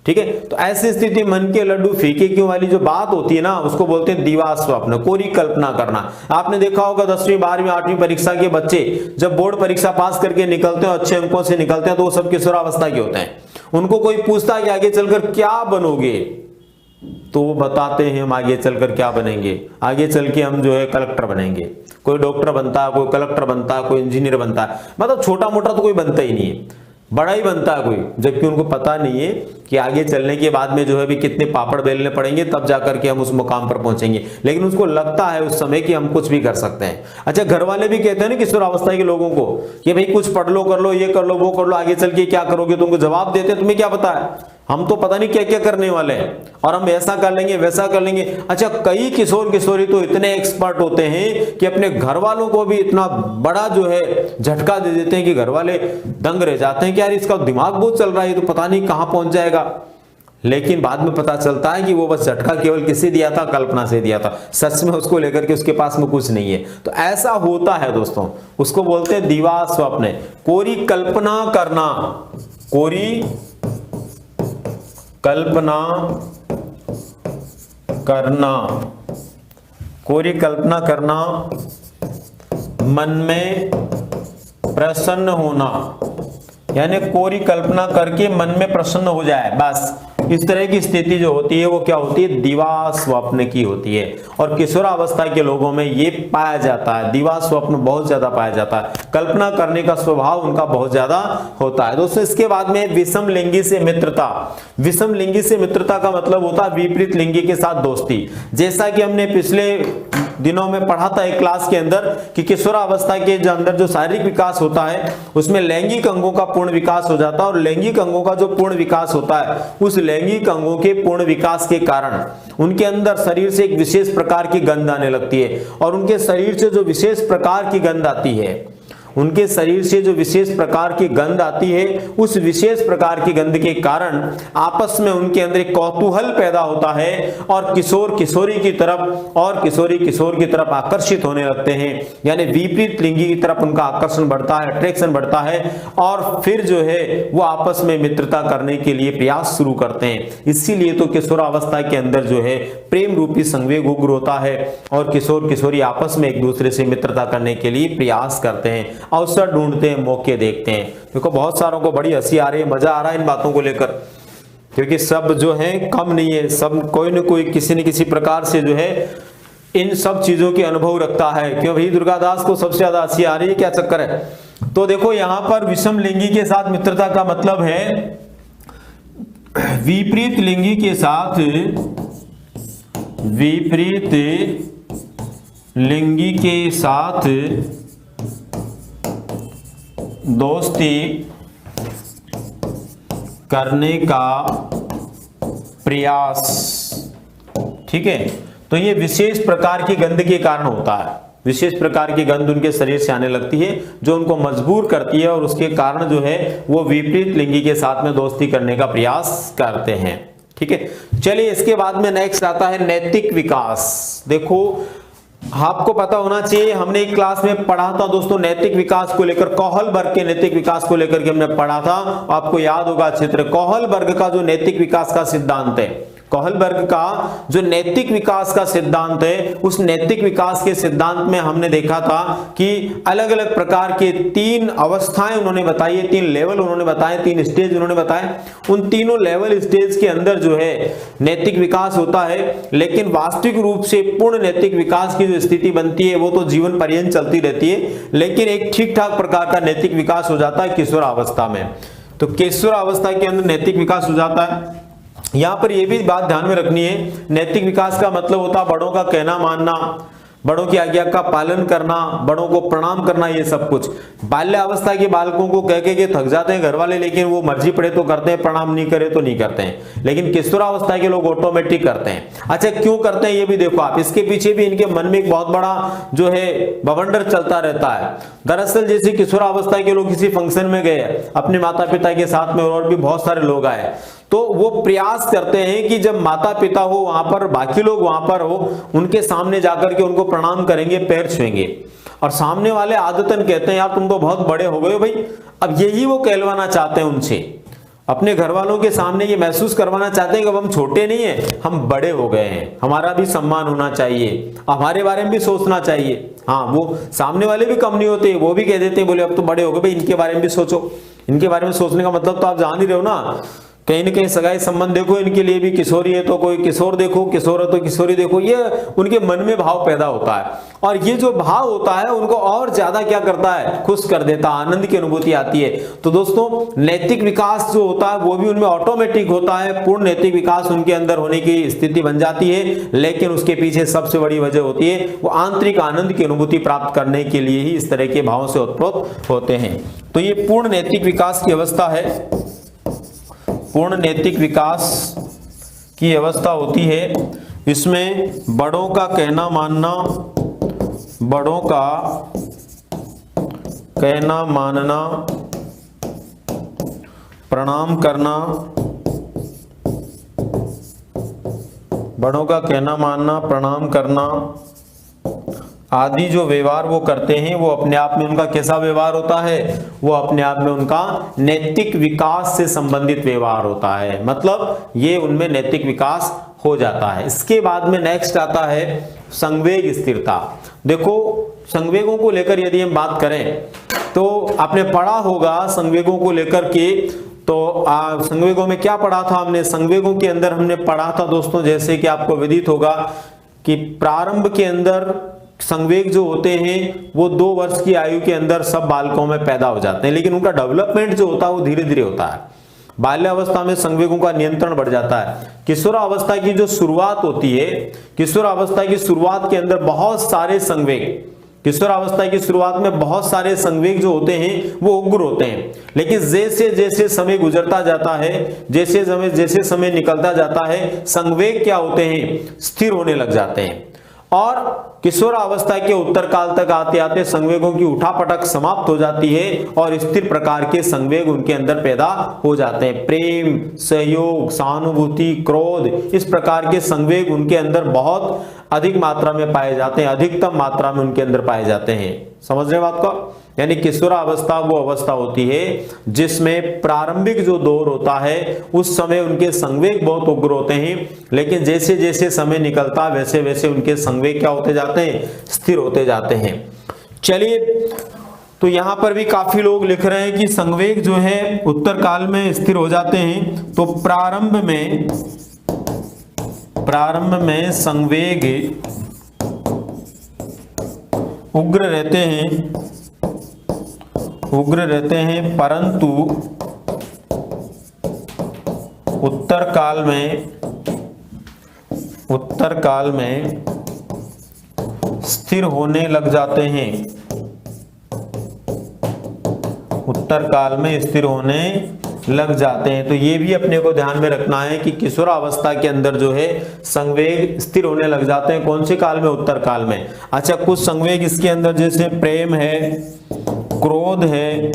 ठीक है, तो ऐसी स्थिति मन के लड्डू फीके क्यों वाली जो बात होती है ना, उसको बोलते हैं दीवा स्वप्न, कोरी कल्पना करना। आपने देखा होगा 10वीं 12वीं 8वीं परीक्षा के बच्चे जब बोर्ड परीक्षा पास करके निकलते हैं, अच्छे अंकों से निकलते हैं, तो वो सब किशोरावस्था के होते हैं। उनको कोई पूछता है कि आगे चलकर क्या बनोगे, तो वो बताते हैं हम आगे चलकर क्या बनेंगे, आगे चल के हम जो है कलेक्टर बनेंगे। कोई डॉक्टर बनता है, कोई कलेक्टर बनता है, कोई इंजीनियर बनता है, मतलब छोटा मोटा तो कोई बनता ही नहीं है, बड़ा ही बनता है कोई, जबकि उनको पता नहीं है कि आगे चलने के बाद में जो है भी कितने पापड़ बेलने पड़ेंगे तब जाकर के हम उस मुकाम पर पहुंचेंगे। लेकिन उसको लगता है उस समय कि हम कुछ भी कर सकते हैं। अच्छा, घर वाले भी कहते हैं ना किशोरावस्था के लोगों को कि भाई कुछ पढ़ लो, कर लो, ये कर लो, वो कर लो, आगे चल के क्या करोगे, तुमको जवाब देते हैं, तुम्हें क्या पता है, हम तो पता नहीं क्या क्या करने वाले हैं और हम ऐसा कर लेंगे, वैसा कर लेंगे। अच्छा, कई किशोर किशोरी तो इतने एक्सपर्ट होते हैं कि अपने घर वालों को भी इतना बड़ा जो है झटका दे देते हैं कि घर वाले दंग रह जाते हैं कि यार इसका दिमाग बहुत चल रहा है, तो पता नहीं कहां पहुंच जाएगा। लेकिन बाद में पता चलता है कि वो बस झटका केवल किससे दिया था, कल्पना से दिया था, सच में उसको लेकर के उसके पास में कुछ नहीं है। तो ऐसा होता है दोस्तों, उसको बोलते हैं दीवा स्वप्न, कोरी कल्पना करना, कोरी कल्पना करना, कोरी कल्पना करना, मन में प्रसन्न होना, यानी कोरी कल्पना करके मन में प्रसन्न हो जाए, बस इस तरह की स्थिति जो होती है वो क्या होती है, दीवा स्वप्न की होती है। और किशोरावस्था के लोगों में ये पाया जाता है, दीवा स्वप्न बहुत ज्यादा पाया जाता है, कल्पना करने का स्वभाव उनका बहुत ज्यादा होता है। दोस्तों, इसके बाद में विषम लिंगी से मित्रता। विषम लिंगी से मित्रता का मतलब होता है विपरीत लिंगी के साथ दोस्ती। जैसा कि हमने पिछले दिनों में पढ़ा था एक क्लास के अंदर कि किशोरावस्था के जो अंदर जो शारीरिक विकास होता है उसमें लैंगिक अंगों का पूर्ण विकास हो जाता है, और लैंगिक अंगों का जो पूर्ण विकास होता है उस लैंगिक अंगों के पूर्ण विकास के कारण उनके अंदर शरीर से एक विशेष प्रकार की गंध आने लगती है, और उनके शरीर से जो विशेष प्रकार की गंध आती है, उनके शरीर से जो विशेष प्रकार की गंध आती है, उस विशेष प्रकार की गंध के कारण आपस में उनके अंदर एक कौतूहल पैदा होता है, और किशोर किशोरी की तरफ और किशोरी किशोर की तरफ आकर्षित होने लगते हैं, यानी विपरीत लिंगी की तरफ उनका आकर्षण बढ़ता है, अट्रैक्शन बढ़ता है, और फिर जो है वो आपस में मित्रता करने के लिए प्रयास शुरू करते हैं। इसीलिए तो किशोरावस्था के अंदर जो है प्रेम रूपी संवेग उग्र होता है, और किशोर किशोरी आपस में एक दूसरे से मित्रता करने के लिए प्रयास करते हैं, अवसर ढूंढते हैं, मौके देखते हैं। देखो बहुत सारों को बड़ी हंसी आ रही है, मजा आ रहा है इन बातों को लेकर, क्योंकि सब जो है कम नहीं है, सब कोई न कोई किसी न किसी प्रकार से जो है इन सब चीजों के अनुभव रखता है। क्यों भाई दुर्गादास को सबसे ज्यादा हंसी आ रही है, क्या चक्कर है? तो देखो यहां पर विषम लिंगी के साथ मित्रता का मतलब है विपरीत लिंगी के साथ, विपरीत लिंगी के साथ दोस्ती करने का प्रयास। ठीक है, तो ये विशेष प्रकार की गंध के कारण होता है, विशेष प्रकार की गंध उनके शरीर से आने लगती है जो उनको मजबूर करती है, और उसके कारण जो है वो विपरीत लिंगी के साथ में दोस्ती करने का प्रयास करते हैं। ठीक है, चलिए इसके बाद में नेक्स्ट आता है नैतिक विकास। देखो आपको पता होना चाहिए, हमने एक क्लास में पढ़ा था दोस्तों नैतिक विकास को लेकर, कोहलबर्ग के नैतिक विकास को लेकर के हमने पढ़ा था, आपको याद होगा अच्छी तरह। कोहलबर्ग का जो नैतिक विकास का सिद्धांत है, कोहलबर्ग का जो नैतिक विकास का सिद्धांत है, उस नैतिक विकास के सिद्धांत में हमने देखा था कि अलग अलग प्रकार के 3 अवस्थाएं उन्होंने बताई है, 3 लेवल उन्होंने बताए, 3 स्टेज उन्होंने बताए। उन तीनों लेवल स्टेज के अंदर जो है नैतिक विकास होता है, लेकिन वास्तविक रूप से पूर्ण नैतिक विकास की जो स्थिति बनती है वो तो जीवन पर्यंत चलती रहती है, लेकिन एक ठीक ठाक प्रकार का नैतिक विकास हो जाता है किशोरावस्था में। तो किशोरावस्था के अंदर नैतिक विकास हो जाता है। यहां पर यह भी बात ध्यान में रखनी है, नैतिक विकास का मतलब होता है बड़ों का कहना मानना, बड़ों की आज्ञा का पालन करना, बड़ों को प्रणाम करना, ये सब कुछ। बाल्यावस्था के बालकों को कह के थक जाते हैं घर वाले, लेकिन वो मर्जी पड़े तो करते हैं, प्रणाम नहीं करे तो नहीं करते हैं। लेकिन किशोरावस्था के लोग ऑटोमेटिक करते हैं। अच्छा क्यों करते हैं ये भी देखो आप, इसके पीछे भी इनके मन में एक बहुत बड़ा जो है बवंडर चलता रहता है। दरअसल जैसे किशोरावस्था के लोग किसी फंक्शन में गए अपने माता पिता के साथ में, और भी बहुत सारे लोग आए, तो वो प्रयास करते हैं कि जब माता पिता हो वहां पर, बाकी लोग वहां पर हो, उनके सामने जाकर के उनको प्रणाम करेंगे, पैर छुएंगे, और सामने वाले आदतन कहते हैं यार तुम तो बहुत बड़े हो गए हो भाई। अब यही वो कहलवाना चाहते हैं उनसे, अपने घर वालों के सामने ये महसूस करवाना चाहते हैं कि अब हम छोटे नहीं है, हम बड़े हो गए हैं, हमारा भी सम्मान होना चाहिए, हमारे बारे में भी सोचना चाहिए। हाँ, वो सामने वाले भी कम नहीं होते, वो भी कह देते हैं बोले अब तो बड़े हो गए भाई, इनके बारे में भी सोचो। इनके बारे में सोचने का मतलब तो आप जान ही रहे हो ना, कहीं न कहीं सगाई संबंध देखो, इनके लिए भी किशोरी है तो कोई किशोर देखो, किशोर है तो किशोरी देखो, ये उनके मन में भाव पैदा होता है, और ये जो भाव होता है उनको और ज्यादा क्या करता है, खुश कर देता है, आनंद की अनुभूति आती है। तो दोस्तों नैतिक विकास जो होता है वो भी उनमें ऑटोमेटिक होता है, पूर्ण नैतिक विकास उनके अंदर होने की स्थिति बन जाती है, लेकिन उसके पीछे सबसे बड़ी वजह होती है वो आंतरिक आनंद की अनुभूति प्राप्त करने के लिए ही इस तरह के भावों से उत्पन्न होते हैं। तो ये पूर्ण नैतिक विकास की अवस्था है, पूर्ण नैतिक विकास की अवस्था होती है। इसमें बड़ों का कहना मानना, बड़ों का कहना मानना, प्रणाम करना, बड़ों का कहना मानना, प्रणाम करना आदि जो व्यवहार वो करते हैं वो अपने आप में उनका कैसा व्यवहार होता है, वो अपने आप में उनका नैतिक विकास से संबंधित व्यवहार होता है, मतलब ये उनमें नैतिक विकास हो जाता है। इसके बाद में नेक्स्ट आता है संवेग स्थिरता। देखो संवेगों को लेकर यदि हम बात करें तो आपने पढ़ा होगा संवेगों को लेकर के, तो संवेगों में क्या पढ़ा था हमने, संवेगों के अंदर हमने पढ़ा था दोस्तों, जैसे कि आपको विदित होगा कि प्रारंभ के अंदर संवेग जो होते हैं वो 2 वर्ष की आयु के अंदर सब बालकों में पैदा हो जाते हैं, लेकिन उनका डेवलपमेंट जो होता है वो धीरे धीरे होता है। बाल्यावस्था में संवेगों का नियंत्रण बढ़ जाता है। किशोरावस्था की जो शुरुआत होती है, किशोरावस्था की शुरुआत के अंदर बहुत सारे संवेग, किशोरावस्था की शुरुआत में बहुत सारे संवेग जो होते हैं वो उग्र होते हैं, लेकिन जैसे जैसे समय गुजरता जाता है, जैसे समय निकलता जाता है, संवेग क्या होते हैं, स्थिर होने लग जाते हैं। और किशोरावस्था के उत्तर काल तक आते आते संवेगों की उठापटक समाप्त हो जाती है और स्थिर प्रकार के संवेग उनके अंदर पैदा हो जाते हैं। प्रेम, सहयोग, सहानुभूति, क्रोध, इस प्रकार के संवेग उनके अंदर बहुत अधिक मात्रा में पाए जाते हैं, अधिकतम मात्रा में उनके अंदर पाए जाते हैं। समझ रहे बात को? यानी किशोरावस्था वो अवस्था होती है जिसमें प्रारंभिक जो दौर होता है उस समय उनके संवेग बहुत उग्र होते हैं, लेकिन जैसे जैसे समय निकलता है वैसे वैसे उनके संवेग क्या होते जाते हैं, स्थिर होते जाते हैं। चलिए, तो यहां पर भी काफी लोग लिख रहे हैं कि संवेग जो है उत्तर काल में स्थिर हो जाते हैं। तो प्रारंभ में संवेग उग्र रहते हैं, परंतु उत्तर काल में स्थिर होने लग जाते हैं। उत्तर काल में स्थिर होने लग जाते हैं। तो ये भी अपने को ध्यान में रखना है कि किशोरावस्था के अंदर जो है संवेग स्थिर होने लग जाते हैं। कौन से काल में? उत्तर काल में। अच्छा, कुछ संवेग इसके अंदर जैसे प्रेम है, क्रोध है,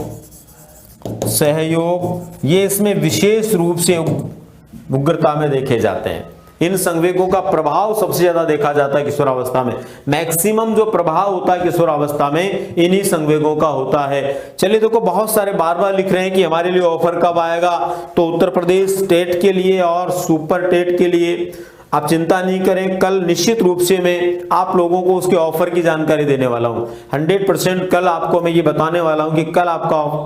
सहयोग, ये इसमें विशेष रूप से उग्रता में देखे जाते हैं। इन संवेगों का प्रभाव सबसे ज्यादा देखा जाता है किशोरावस्था में। मैक्सिमम जो प्रभाव होता है किशोरावस्था में इन्हीं संवेगों का होता है। चलिए देखो, बहुत सारे बार बार लिख रहे हैं कि हमारे लिए ऑफर कब आएगा। तो उत्तर प्रदेश टेट के लिए और सुपर टेट के लिए आप चिंता नहीं करें, कल निश्चित रूप से मैं आप लोगों को उसके ऑफर की जानकारी देने वाला हूं। 100% कल आपको मैं ये बताने वाला हूं कि कल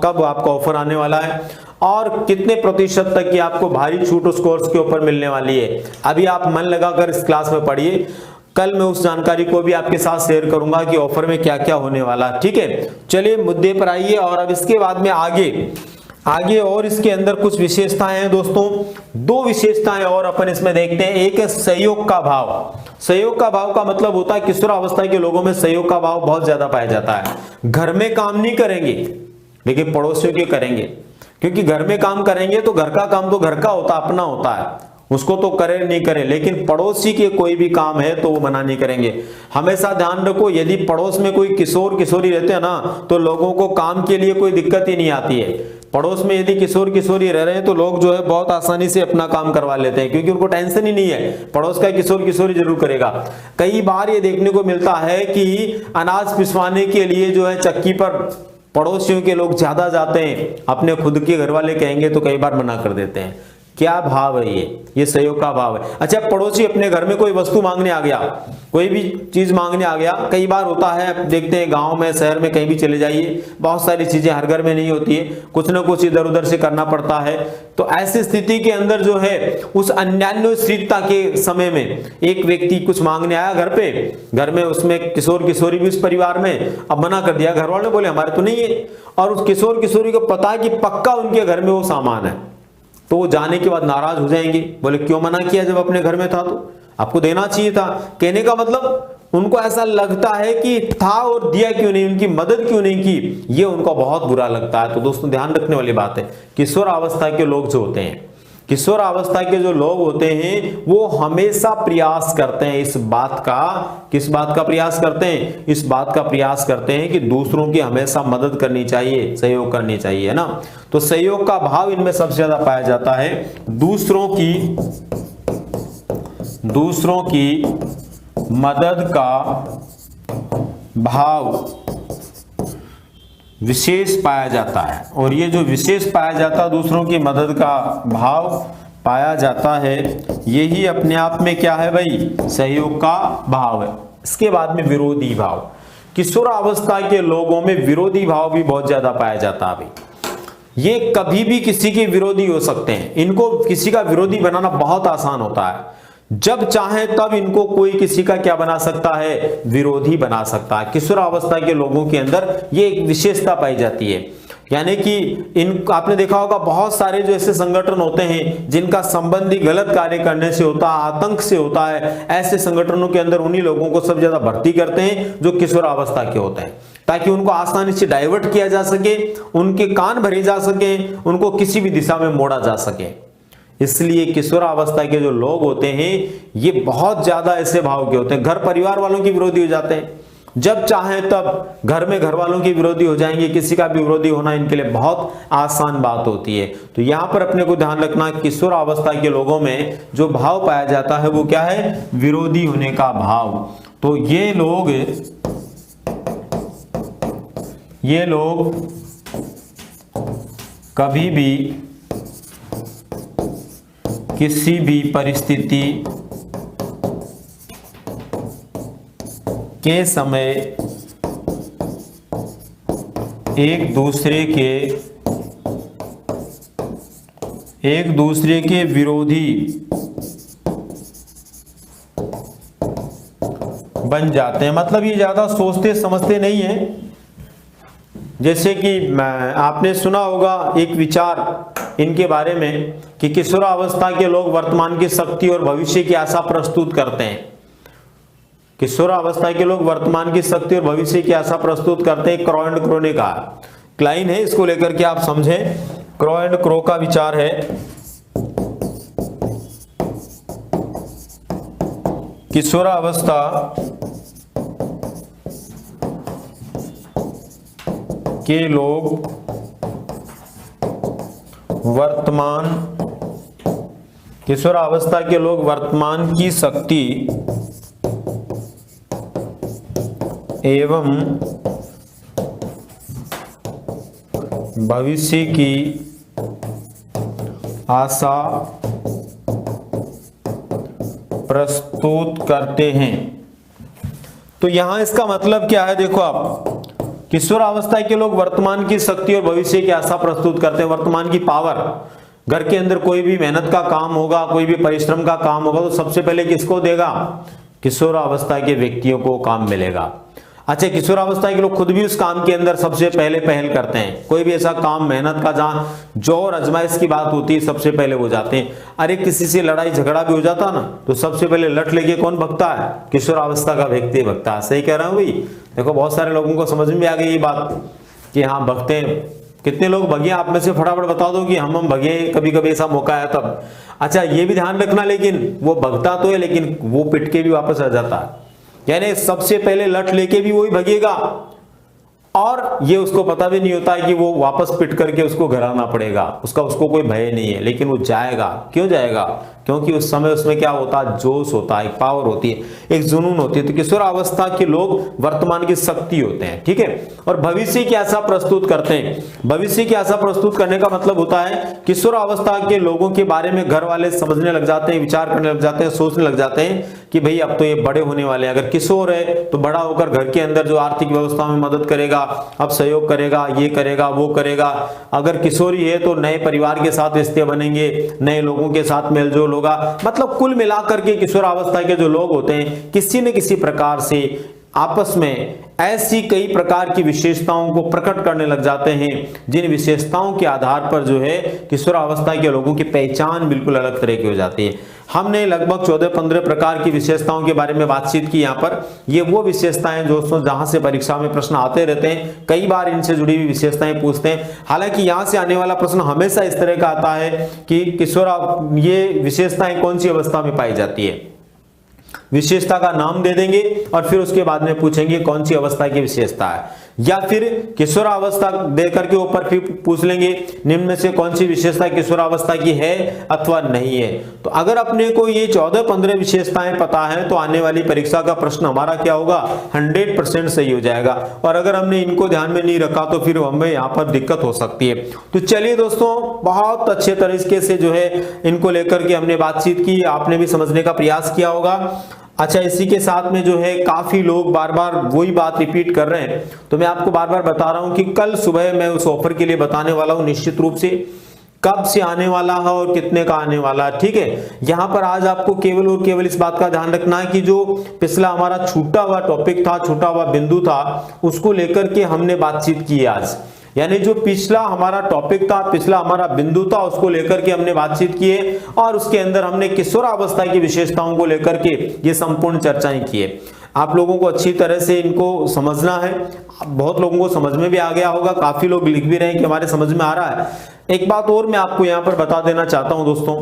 कब आपका ऑफर आने वाला है और कितने प्रतिशत तक की आपको भारी छूट उस कोर्स के ऊपर मिलने वाली है। अभी आप मन लगाकर इस क्लास में पढ़िए, कल मैं उस जानकारी को भी आपके साथ शेयर करूंगा कि ऑफर में क्या क्या होने वाला है। ठीक है, चलिए मुद्दे पर आइए। और अब इसके बाद में आगे और इसके अंदर कुछ विशेषताएं हैं दोस्तों। दो विशेषताएं और अपन इसमें देखते हैं। एक है सहयोग का भाव। सहयोग का भाव का मतलब होता है किशोरावस्था के लोगों में सहयोग का भाव बहुत ज्यादा पाया जाता है। घर में काम नहीं करेंगे लेकिन पड़ोसियों के करेंगे, क्योंकि घर में काम करेंगे तो घर का काम तो घर का होता, अपना होता है, उसको तो करे नहीं करे, लेकिन पड़ोसी के कोई भी काम है तो वो मना नहीं करेंगे। हमेशा ध्यान रखो, यदि पड़ोस में कोई किशोर किशोरी रहते हैं ना तो लोगों को काम के लिए कोई दिक्कत ही नहीं आती है। पड़ोस में यदि किशोर किशोरी रह रहे हैं तो लोग जो है बहुत आसानी से अपना काम करवा लेते हैं, क्योंकि उनको टेंशन ही नहीं है, पड़ोस का किशोर किशोरी जरूर करेगा। कई बार ये देखने को मिलता है कि अनाज पिसवाने के लिए जो है चक्की पर पड़ोसियों के लोग ज्यादा जाते हैं, अपने खुद के घर वाले कहेंगे तो कई बार मना कर देते हैं। क्या भाव है ये सहयोग का भाव है। अच्छा, पड़ोसी अपने घर में कोई वस्तु मांगने आ गया, कोई भी चीज मांगने आ गया, कई बार होता है, देखते हैं गांव में शहर में कहीं भी चले जाइए, बहुत सारी चीजें हर घर में नहीं होती है, कुछ ना कुछ इधर उधर से करना पड़ता है। तो ऐसी स्थिति के अंदर जो है उस अन्योन्यता के समय में एक व्यक्ति कुछ मांगने आया घर में, उसमें किशोर किशोरी भी उस परिवार में, अब मना कर दिया, घर वाले बोले हमारे तो नहीं है, और उस किशोर किशोरी को पता है कि पक्का उनके घर में वो सामान है, तो वो जाने के बाद नाराज हो जाएंगे, बोले क्यों मना किया, जब अपने घर में था तो आपको देना चाहिए था। कहने का मतलब उनको ऐसा लगता है कि था और दिया क्यों नहीं, उनकी मदद क्यों नहीं की, ये उनको बहुत बुरा लगता है। तो दोस्तों ध्यान रखने वाली बात है, किशोर अवस्था के लोग जो होते हैं, किशोर अवस्था के जो लोग होते हैं वो हमेशा प्रयास करते हैं किस बात का प्रयास करते हैं, इस बात का प्रयास करते हैं कि दूसरों की हमेशा मदद करनी चाहिए, सहयोग करनी चाहिए, है ना। तो सहयोग का भाव इनमें सबसे ज्यादा पाया जाता है। दूसरों की मदद का भाव विशेष पाया जाता है, और ये जो विशेष पाया जाता है, दूसरों की मदद का भाव पाया जाता है, यही अपने आप में क्या है भाई, सहयोग का भाव है। इसके बाद में विरोधी भाव, किशोर अवस्था के लोगों में विरोधी भाव भी बहुत ज्यादा पाया जाता है। ये कभी भी किसी के विरोधी हो सकते हैं, इनको किसी का विरोधी बनाना बहुत आसान होता है, जब चाहे तब इनको कोई किसी का क्या बना सकता है, विरोधी बना सकता है। किशोर अवस्था के लोगों के अंदर ये एक विशेषता पाई जाती है। यानी कि इन आपने देखा होगा बहुत सारे जो ऐसे संगठन होते हैं जिनका संबंध ही गलत कार्य करने से होता है, आतंक से होता है, ऐसे संगठनों के अंदर उन्हीं लोगों को सब ज्यादा भर्ती करते हैं जो किशोरावस्था के होते हैं, ताकि उनको आसानी से डाइवर्ट किया जा सके, उनके कान भरे जा सके, उनको किसी भी दिशा में मोड़ा जा सके। इसलिए किशोरावस्था के जो लोग होते हैं ये बहुत ज्यादा ऐसे भाव के होते हैं, घर परिवार वालों के विरोधी हो जाते हैं, जब चाहें तब घर में घर वालों के विरोधी हो जाएंगे, किसी का भी विरोधी होना इनके लिए बहुत आसान बात होती है। तो यहां पर अपने को ध्यान रखना, किशोरावस्था के लोगों में जो भाव पाया जाता है वो क्या है, विरोधी होने का भाव। तो ये लोग कभी भी किसी भी परिस्थिति के समय एक दूसरे के विरोधी बन जाते हैं। मतलब ये ज्यादा सोचते समझते नहीं है। जैसे कि आपने सुना होगा एक विचार इनके बारे में कि किशोरावस्था के लोग वर्तमान की शक्ति और भविष्य की आशा प्रस्तुत करते हैं। किशोरावस्था के लोग वर्तमान की शक्ति और भविष्य की आशा प्रस्तुत करते हैं। क्रॉ एंड क्रो ने कहा, क्लाइन है, इसको लेकर के आप समझें। क्रॉ एंड क्रो का विचार है किशोरावस्था के लोग किशोरावस्था के लोग वर्तमान की शक्ति एवं भविष्य की आशा प्रस्तुत करते हैं। तो यहां इसका मतलब क्या है, देखो आप, किशोरावस्था के लोग वर्तमान की शक्ति और भविष्य की आशा प्रस्तुत करते हैं। वर्तमान की पावर, घर के अंदर कोई भी मेहनत का काम होगा, कोई भी परिश्रम का काम होगा तो सबसे पहले किसको देगा, किशोरावस्था के व्यक्तियों को काम मिलेगा। अच्छा, किशोरावस्था के लोग खुद भी उस काम के अंदर सबसे पहले पहल करते हैं। कोई भी ऐसा काम मेहनत का जहां जोर आजमाइश की बात होती है सबसे पहले वो जाते हैं। अरे किसी से लड़ाई झगड़ा भी हो जाता ना तो सबसे पहले लठ लेके कौन भगता है, किशोरावस्था का व्यक्ति भगता है। सही कह रहा हूं भाई। देखो बहुत सारे लोगों को समझ में आ गई ये बात कि हाँ भगते हैं। कितने लोग भगे आप में से फटाफट बता दो कि हम भगे, कभी कभी ऐसा मौका है तब। अच्छा ये भी ध्यान रखना, लेकिन वो भगता तो है लेकिन वो पिट के भी वापस आ जाता है। यानी सबसे पहले लठ लेके भी वही भगेगा और ये उसको पता भी नहीं होता है कि वो वापस पिट करके उसको घर आना पड़ेगा। उसको कोई भय नहीं है, लेकिन वो जाएगा। क्यों जाएगा, क्योंकि उस समय उसमें क्या होता है, जोश होता है, एक पावर होती है, एक जुनून होती है। तो किशोरावस्था के लोग वर्तमान की शक्ति होते हैं, ठीक है, और भविष्य की आशा प्रस्तुत करते हैं। भविष्य की आशा प्रस्तुत करने का मतलब होता है किशोरावस्था के लोगों के बारे में घर वाले समझने लग जाते हैं, विचार करने लग जाते हैं, सोचने लग जाते हैं कि भाई अब तो ये बड़े होने वाले हैं। अगर किशोर है तो बड़ा होकर घर के अंदर जो आर्थिक व्यवस्था में मदद करेगा, अब सहयोग करेगा, ये करेगा, वो करेगा। अगर किशोरी है तो नए परिवार के साथ रिश्ते बनेंगे, नए लोगों के साथ मेलजोल होगा। मतलब कुल मिलाकर के किशोरावस्था के जो लोग होते हैं किसी न किसी प्रकार से आपस में ऐसी कई प्रकार की विशेषताओं को प्रकट करने लग जाते हैं, जिन विशेषताओं के आधार पर जो है किशोरावस्था के लोगों की पहचान बिल्कुल अलग तरह की हो जाती है। हमने लगभग 14-15 प्रकार की विशेषताओं के बारे में बातचीत की। यहाँ पर ये वो विशेषताएं दोस्तों जहां से परीक्षा में प्रश्न आते रहते हैं, कई बार इनसे जुड़ी हुई विशेषताएं पूछते हैं। हालांकि यहाँ से आने वाला प्रश्न हमेशा इस तरह का आता है कि ये विशेषताएं कौन सी अवस्था में पाई जाती है। विशेषता का नाम दे देंगे और फिर उसके बाद में पूछेंगे कौन सी अवस्था की विशेषता है, या फिर किशोरावस्था देकर के ऊपर फिर पूछ लेंगे निम्न में से कौन सी विशेषता किशोरावस्था की है अथवा नहीं है। तो अगर अपने को ये 14-15 विशेषताएं पता है तो आने वाली परीक्षा का प्रश्न हमारा क्या होगा, 100% सही हो जाएगा। और अगर हमने इनको ध्यान में नहीं रखा तो फिर हमें यहाँ पर दिक्कत हो सकती है। तो चलिए दोस्तों, बहुत अच्छे तरीके से जो है इनको लेकर के हमने बातचीत की, आपने भी समझने का प्रयास किया होगा। अच्छा, इसी के साथ में जो है काफी लोग बार बार वही बात रिपीट कर रहे हैं, तो मैं आपको बार बार बता रहा हूं कि कल सुबह मैं उस ऑफर के लिए बताने वाला हूं निश्चित रूप से, कब से आने वाला है और कितने का आने वाला है, ठीक है। यहां पर आज आपको केवल और केवल इस बात का ध्यान रखना है कि जो पिछला हमारा छूटा हुआ टॉपिक था, छूटा हुआ बिंदु था, उसको लेकर के हमने बातचीत की आज। यानी जो पिछला हमारा टॉपिक था, पिछला हमारा बिंदु था, उसको लेकर के हमने बातचीत किए और उसके अंदर हमने किशोरावस्था की विशेषताओं को लेकर के ये संपूर्ण चर्चाएं किए। आप लोगों को अच्छी तरह से इनको समझना है। बहुत लोगों को समझ में भी आ गया होगा, काफी लोग लिख भी रहे हैं कि हमारे समझ में आ रहा है। एक बात और मैं आपको यहाँ पर बता देना चाहता हूं दोस्तों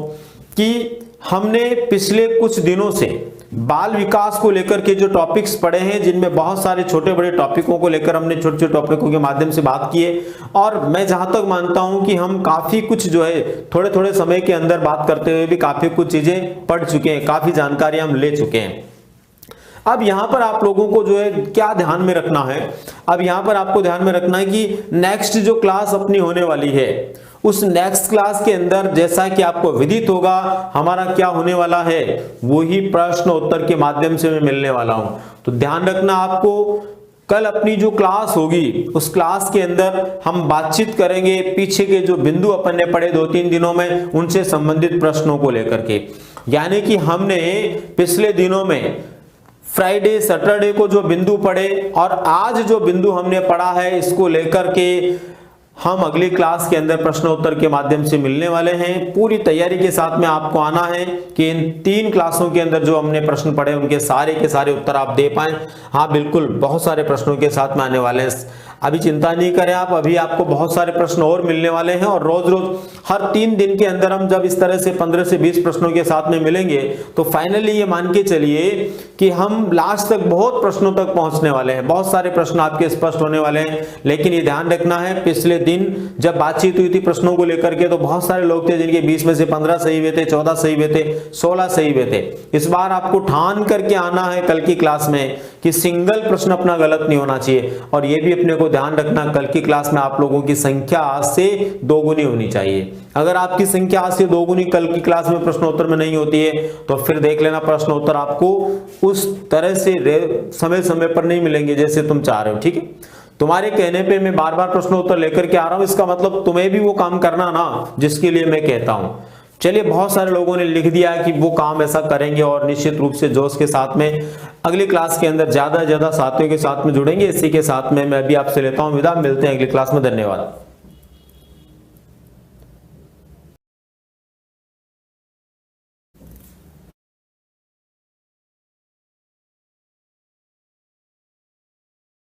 कि हमने पिछले कुछ दिनों से बाल विकास को लेकर के जो टॉपिक्स पढ़े हैं, जिनमें बहुत सारे छोटे बड़े टॉपिकों को लेकर हमने छोटे छोटे टॉपिकों के माध्यम से बात की है, और मैं जहां तक मानता हूं कि हम काफी कुछ जो है थोड़े थोड़े समय के अंदर बात करते हुए भी काफी कुछ चीजें पढ़ चुके हैं, काफी जानकारी हम ले चुके हैं। अब यहां पर आप लोगों को जो है क्या ध्यान में रखना है, अब यहां पर आपको ध्यान में रखना है कि नेक्स्ट जो क्लास अपनी होने वाली है, उस नेक्स्ट क्लास के अंदर जैसा कि आपको विदित होगा हमारा क्या होने वाला है, वही प्रश्न उत्तर के माध्यम से मैं मिलने वाला हूं। तो ध्यान रखना, आपको कल अपनी जो क्लास होगी उस क्लास के अंदर हम बातचीत करेंगे पीछे के जो बिंदु अपन ने पढ़े 2-3 दिनों में, उनसे संबंधित प्रश्नों को लेकर के। यानी कि हमने पिछले दिनों में फ्राइडे सैटरडे को जो बिंदु पढ़े और आज जो बिंदु हमने पढ़ा है, इसको लेकर के हम अगली क्लास के अंदर प्रश्नोत्तर के माध्यम से मिलने वाले हैं। पूरी तैयारी के साथ में आपको आना है कि इन 3 क्लासों के अंदर जो हमने प्रश्न पढ़े उनके सारे के सारे उत्तर आप दे पाएं। हाँ बिल्कुल, बहुत सारे प्रश्नों के साथ में आने वाले हैं, अभी चिंता नहीं करें आप, अभी आपको बहुत सारे प्रश्न और मिलने वाले हैं। और रोज रोज हर 3 दिन के अंदर हम जब इस तरह से 15 से 20 प्रश्नों के साथ में मिलेंगे तो फाइनली ये मान के चलिए कि हम लास्ट तक बहुत प्रश्नों तक पहुंचने वाले हैं, बहुत सारे प्रश्न आपके स्पष्ट होने वाले हैं। लेकिन ये ध्यान रखना है, पिछले दिन जब बातचीत हुई थी प्रश्नों को लेकर के तो बहुत सारे लोग थे जिनके 20 में से 15 सही हुए थे, 14 सही हुए थे, 16 सही हुए थे। इस बार आपको ठान करके आना है कल की क्लास में कि सिंगल प्रश्न अपना गलत नहीं होना चाहिए। और ये भी अपने को ध्यान रखना, कल की क्लास में आप लोगों की संख्या आज से 2 गुनी होनी चाहिए। अगर आपकी संख्या आज से 2 गुनी कल की क्लास में प्रश्नोत्तर में नहीं होती है तो फिर देख लेना प्रश्नोत्तर आपको उस तरह से समय समय पर नहीं मिलेंगे जैसे तुम चाह रहे हो। ठीक है, तुम्हारे कहने पे मैं बार बार प्रश्नोत्तर लेकर के आ रहा हूं, इसका मतलब तुम्हें भी वो काम करना ना जिसके लिए मैं कहता हूं। चलिए, बहुत सारे लोगों ने लिख दिया कि वो काम ऐसा करेंगे और निश्चित रूप से जोश के साथ में अगली क्लास के अंदर ज्यादा से ज्यादा साथियों के साथ में जुड़ेंगे। इसी के साथ में मैं भी आपसे लेता हूं विदा, मिलते हैं अगली क्लास में। धन्यवाद।